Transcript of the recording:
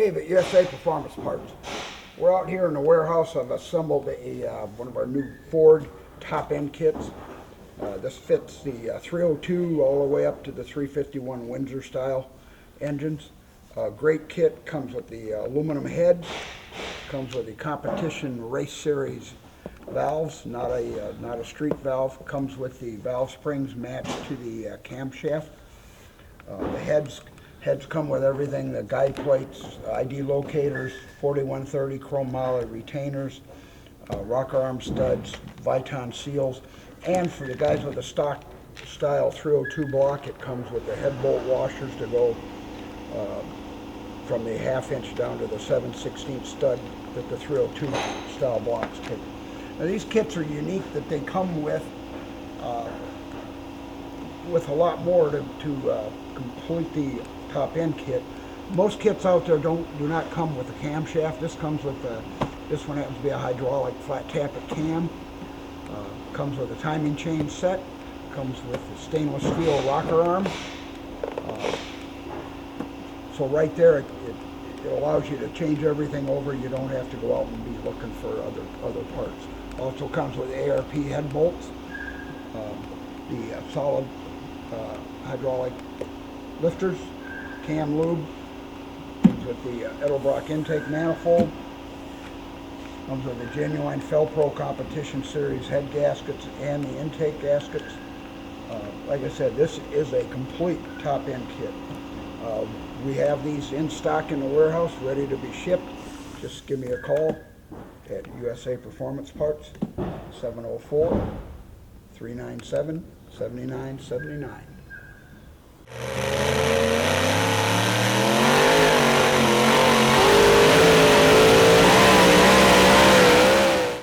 Dave at USA Performance Parts. We're out here in the warehouse. I've assembled one of our new Ford top-end kits. This fits the 302 all the way up to the 351 Windsor style engines. Great kit. Comes with the aluminum heads. Comes with the competition race series valves, not a street valve. Comes with the valve springs matched to the camshaft. The heads come with everything: the guide plates, ID locators, 4130 chrome moly retainers, rocker arm studs, Viton seals, and for the guys with the stock style 302 block, it comes with the head bolt washers to go from the 1/2 inch down to the 7/16 stud that the 302 style blocks take. Now these kits are unique that they come with a lot more to complete the top end kit. Most kits out there do not come with a camshaft. This comes with this one happens to be a hydraulic flat tappet cam. Comes with a timing chain set. Comes with the stainless steel rocker arm. So right there, it allows you to change everything over. You don't have to go out and be looking for other parts. Also comes with ARP head bolts, the solid hydraulic lifters, cam lube. Comes with the Edelbrock intake manifold. Comes with the genuine Felpro Competition Series head gaskets and the intake gaskets. Like I said, this is a complete top-end kit. We have these in stock in the warehouse, ready to be shipped. Just give me a call at USA Performance Parts, 704-397-7979.